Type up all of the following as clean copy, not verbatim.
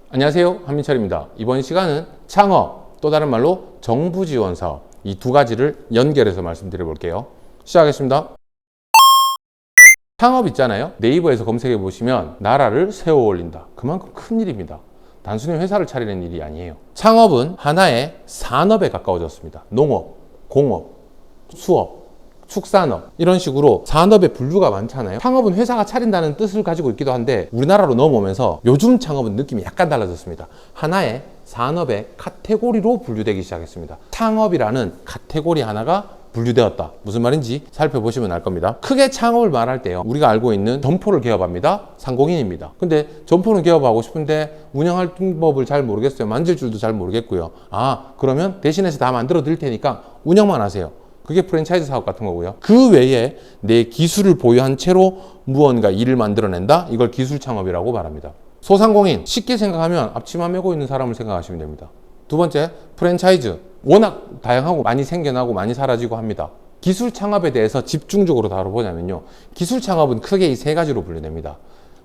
안녕하세요, 한민철입니다. 이번 시간은 창업, 또 다른 말로 정부 지원 사업, 이 두 가지를 연결해서 말씀드려 볼게요. 시작하겠습니다. 창업 있잖아요. 네이버에서 검색해 보시면 나라를 세워 올린다. 그만큼 큰 일입니다. 단순히 회사를 차리는 일이 아니에요. 창업은 하나의 산업에 가까워졌습니다. 농업, 공업, 수업, 축산업, 이런 식으로 산업의 분류가 많잖아요. 창업은 회사가 차린다는 뜻을 가지고 있기도 한데 우리나라로 넘어오면서 요즘 창업은 느낌이 약간 달라졌습니다. 하나의 산업의 카테고리로 분류되기 시작했습니다. 창업이라는 카테고리 하나가 분류되었다. 무슨 말인지 살펴보시면 알 겁니다. 크게 창업을 말할 때요, 우리가 알고 있는 점포를 개업합니다. 상공인입니다. 근데 점포는 개업하고 싶은데 운영할 방법을 잘 모르겠어요. 만질 줄도 잘 모르겠고요. 그러면 대신해서 다 만들어 드릴 테니까 운영만 하세요. 그게 프랜차이즈 사업 같은 거고요. 그 외에 내 기술을 보유한 채로 무언가 일을 만들어낸다? 이걸 기술 창업이라고 말합니다. 소상공인, 쉽게 생각하면 앞치마 메고 있는 사람을 생각하시면 됩니다. 두 번째, 프랜차이즈. 워낙 다양하고 많이 생겨나고 많이 사라지고 합니다. 기술 창업에 대해서 집중적으로 다뤄보자면요, 기술 창업은 크게 이 세 가지로 분류됩니다.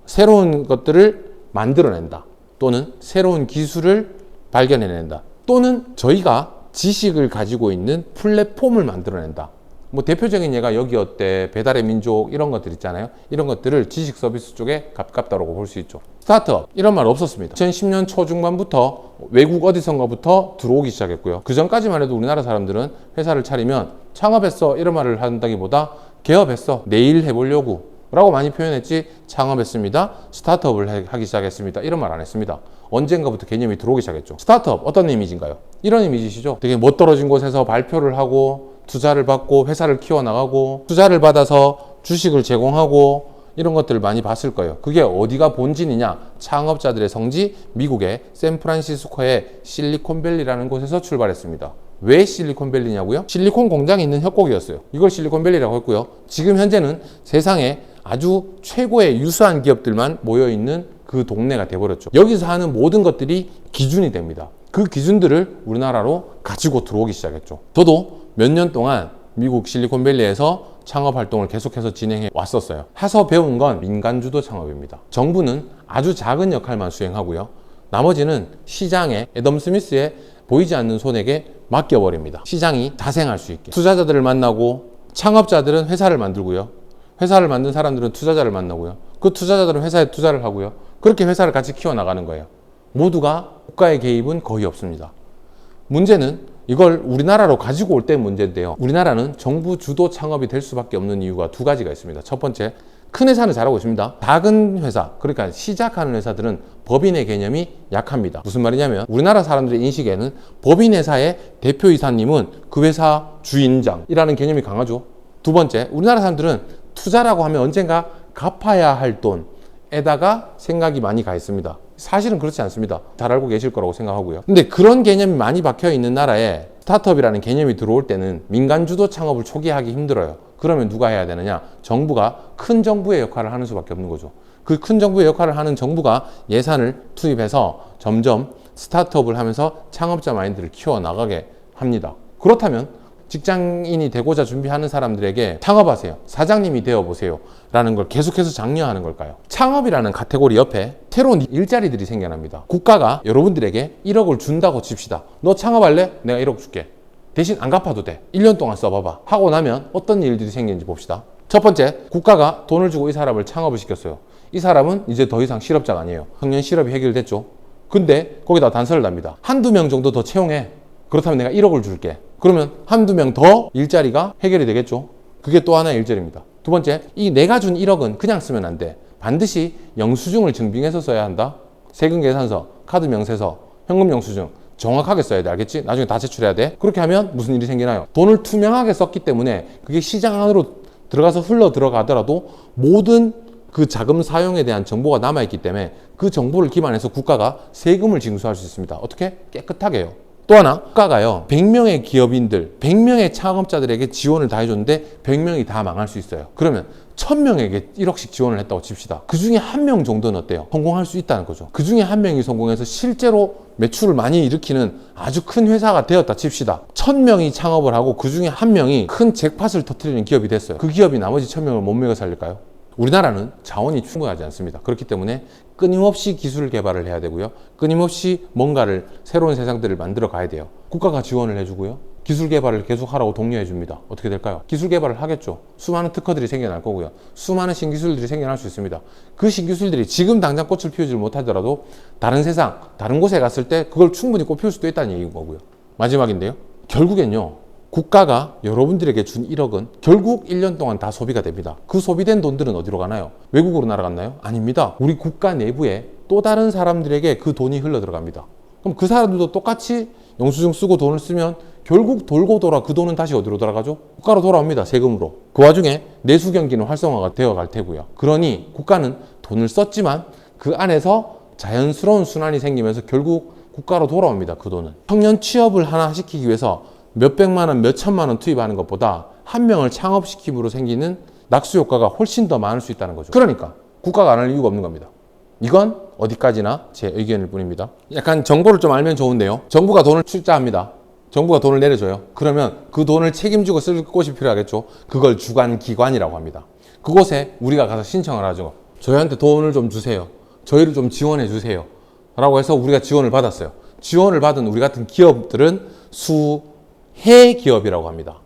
새로운 것들을 만들어낸다, 또는 새로운 기술을 발견해낸다, 또는 저희가 지식을 가지고 있는 플랫폼을 만들어낸다. 뭐 대표적인 예가 여기어때, 배달의 민족, 이런 것들 있잖아요. 이런 것들을 지식 서비스 쪽에 가깝다고 볼 수 있죠. 스타트업, 이런 말 없었습니다. 2010년 초중반부터 외국 어디선가부터 들어오기 시작했고요. 그 전까지만 해도 우리나라 사람들은 회사를 차리면 창업했어 이런 말을 한다기보다 개업했어, 내일 해보려고 라고 많이 표현했지, 창업했습니다, 스타트업을 하기 시작했습니다, 이런 말 안 했습니다. 언젠가부터 개념이 들어오기 시작했죠. 스타트업, 어떤 이미지인가요? 이런 이미지시죠. 되게 멋떨어진 곳에서 발표를 하고 투자를 받고 회사를 키워나가고 투자를 받아서 주식을 제공하고 이런 것들을 많이 봤을 거예요. 그게 어디가 본진이냐? 창업자들의 성지, 미국의 샌프란시스코의 실리콘밸리라는 곳에서 출발했습니다. 왜 실리콘밸리냐고요? 실리콘 공장이 있는 협곡이었어요. 이걸 실리콘밸리라고 했고요. 지금 현재는 세상에 아주 최고의 유수한 기업들만 모여있는 그 동네가 돼버렸죠. 여기서 하는 모든 것들이 기준이 됩니다. 그 기준들을 우리나라로 가지고 들어오기 시작했죠. 저도 몇 년 동안 미국 실리콘밸리에서 창업 활동을 계속해서 진행해 왔었어요. 해서 배운 건 민간주도 창업입니다. 정부는 아주 작은 역할만 수행하고요, 나머지는 시장에 애덤 스미스의 보이지 않는 손에게 맡겨버립니다. 시장이 자생할 수 있게. 투자자들을 만나고, 창업자들은 회사를 만들고요, 회사를 만든 사람들은 투자자를 만나고요, 그 투자자들은 회사에 투자를 하고요, 그렇게 회사를 같이 키워나가는 거예요. 모두가 국가의 개입은 거의 없습니다. 문제는 이걸 우리나라로 가지고 올 때 문제인데요, 우리나라는 정부 주도 창업이 될 수밖에 없는 이유가 두 가지가 있습니다. 첫 번째, 큰 회사는 잘하고 있습니다. 작은 회사, 그러니까 시작하는 회사들은 법인의 개념이 약합니다. 무슨 말이냐면 우리나라 사람들의 인식에는 법인 회사의 대표이사님은 그 회사 주인장이라는 개념이 강하죠. 두 번째, 우리나라 사람들은 투자라고 하면 언젠가 갚아야 할 돈에다가 생각이 많이 가 있습니다. 사실은 그렇지 않습니다. 잘 알고 계실 거라고 생각하고요. 근데 그런 개념이 많이 박혀 있는 나라에 스타트업이라는 개념이 들어올 때는 민간 주도 창업을 초기하기 힘들어요. 그러면 누가 해야 되느냐? 정부가 큰 정부의 역할을 하는 수밖에 없는 거죠. 그 큰 정부의 역할을 하는 정부가 예산을 투입해서 점점 스타트업을 하면서 창업자 마인드를 키워나가게 합니다. 그렇다면 직장인이 되고자 준비하는 사람들에게 창업하세요, 사장님이 되어보세요 라는 걸 계속해서 장려하는 걸까요? 창업이라는 카테고리 옆에 새로운 일자리들이 생겨납니다. 국가가 여러분들에게 1억을 준다고 칩시다. 너 창업할래? 내가 1억 줄게. 대신 안 갚아도 돼. 1년 동안 써봐봐. 하고 나면 어떤 일들이 생기는지 봅시다. 첫 번째, 국가가 돈을 주고 이 사람을 창업을 시켰어요. 이 사람은 이제 더 이상 실업자가 아니에요. 청년 실업이 해결됐죠. 근데 거기다 단서를 납니다. 한두 명 정도 더 채용해. 그렇다면 내가 1억을 줄게. 그러면 한두 명 더 일자리가 해결이 되겠죠. 그게 또 하나의 일자리입니다. 두 번째, 이 내가 준 1억은 그냥 쓰면 안 돼. 반드시 영수증을 증빙해서 써야 한다. 세금 계산서, 카드 명세서, 현금 영수증 정확하게 써야 돼. 알겠지? 나중에 다 제출해야 돼. 그렇게 하면 무슨 일이 생기나요? 돈을 투명하게 썼기 때문에 그게 시장 안으로 들어가서 흘러 들어가더라도 모든 그 자금 사용에 대한 정보가 남아있기 때문에 그 정보를 기반해서 국가가 세금을 징수할 수 있습니다. 어떻게? 깨끗하게요. 또 하나, 국가가요 100명의 기업인들, 100명의 창업자들에게 지원을 다 해줬는데 100명이 다 망할 수 있어요. 그러면 1000명에게 1억씩 지원을 했다고 칩시다. 그 중에 한 명 정도는 어때요? 성공할 수 있다는 거죠. 그 중에 한 명이 성공해서 실제로 매출을 많이 일으키는 아주 큰 회사가 되었다 칩시다. 1000명이 창업을 하고 그 중에 한 명이 큰 잭팟을 터뜨리는 기업이 됐어요. 그 기업이 나머지 1000명을 못 먹여 살릴까요? 우리나라는 자원이 충분하지 않습니다. 그렇기 때문에 끊임없이 기술 개발을 해야 되고요. 끊임없이 뭔가를 새로운 세상들을 만들어 가야 돼요. 국가가 지원을 해주고요. 기술 개발을 계속하라고 독려해 줍니다. 어떻게 될까요? 기술 개발을 하겠죠. 수많은 특허들이 생겨날 거고요. 수많은 신기술들이 생겨날 수 있습니다. 그 신기술들이 지금 당장 꽃을 피우지 못하더라도 다른 세상, 다른 곳에 갔을 때 그걸 충분히 꽃 피울 수도 있다는 얘기인 거고요. 마지막인데요. 결국엔요. 국가가 여러분들에게 준 1억은 결국 1년 동안 다 소비가 됩니다. 그 소비된 돈들은 어디로 가나요? 외국으로 날아갔나요? 아닙니다. 우리 국가 내부에 또 다른 사람들에게 그 돈이 흘러 들어갑니다. 그럼 그 사람들도 똑같이 영수증 쓰고 돈을 쓰면 결국 돌고 돌아 그 돈은 다시 어디로 돌아가죠? 국가로 돌아옵니다. 세금으로. 그 와중에 내수 경기는 활성화가 되어 갈 테고요. 그러니 국가는 돈을 썼지만 그 안에서 자연스러운 순환이 생기면서 결국 국가로 돌아옵니다. 그 돈은. 청년 취업을 하나 시키기 위해서 몇백만 원, 몇천만 원 투입하는 것보다 한 명을 창업시킴으로 생기는 낙수 효과가 훨씬 더 많을 수 있다는 거죠. 그러니까 국가가 안 할 이유가 없는 겁니다. 이건 어디까지나 제 의견일 뿐입니다. 약간 정보를 좀 알면 좋은데요. 정부가 돈을 출자합니다. 정부가 돈을 내려줘요. 그러면 그 돈을 책임지고 쓸 곳이 필요하겠죠. 그걸 주관기관이라고 합니다. 그곳에 우리가 가서 신청을 하죠. 저희한테 돈을 좀 주세요. 저희를 좀 지원해 주세요. 라고 해서 우리가 지원을 받았어요. 지원을 받은 우리 같은 기업들은 수혜 기업이라고 합니다.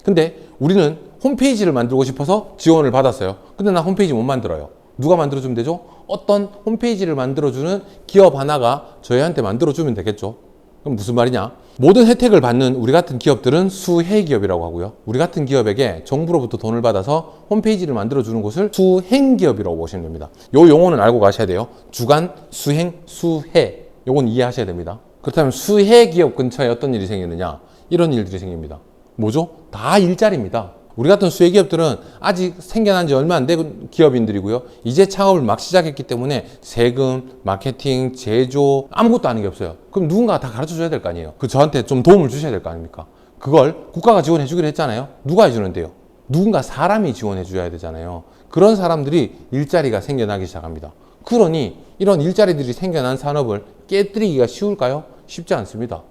근데 우리는 홈페이지를 만들고 싶어서 지원을 받았어요. 근데 나 홈페이지 못 만들어요. 누가 만들어주면 되죠? 어떤 홈페이지를 만들어주는 기업 하나가 저희한테 만들어주면 되겠죠. 그럼 무슨 말이냐? 모든 혜택을 받는 우리 같은 기업들은 수혜 기업이라고 하고요. 우리 같은 기업에게 정부로부터 돈을 받아서 홈페이지를 만들어주는 곳을 수행 기업이라고 보시면 됩니다. 요 용어는 알고 가셔야 돼요. 주관, 수행, 수혜. 요건 이해하셔야 됩니다. 그렇다면 수혜 기업 근처에 어떤 일이 생기느냐? 이런 일들이 생깁니다. 뭐죠? 다 일자리입니다. 우리 같은 수혜 기업들은 아직 생겨난 지 얼마 안 된 기업인들이고요. 이제 창업을 막 시작했기 때문에 세금, 마케팅, 제조 아무것도 아는 게 없어요. 그럼 누군가 다 가르쳐 줘야 될 거 아니에요. 그 저한테 좀 도움을 주셔야 될 거 아닙니까? 그걸 국가가 지원해 주기로 했잖아요. 누가 해주는데요? 누군가 사람이 지원해 줘야 되잖아요. 그런 사람들이 일자리가 생겨나기 시작합니다. 그러니 이런 일자리들이 생겨난 산업을 깨뜨리기가 쉬울까요? 쉽지 않습니다.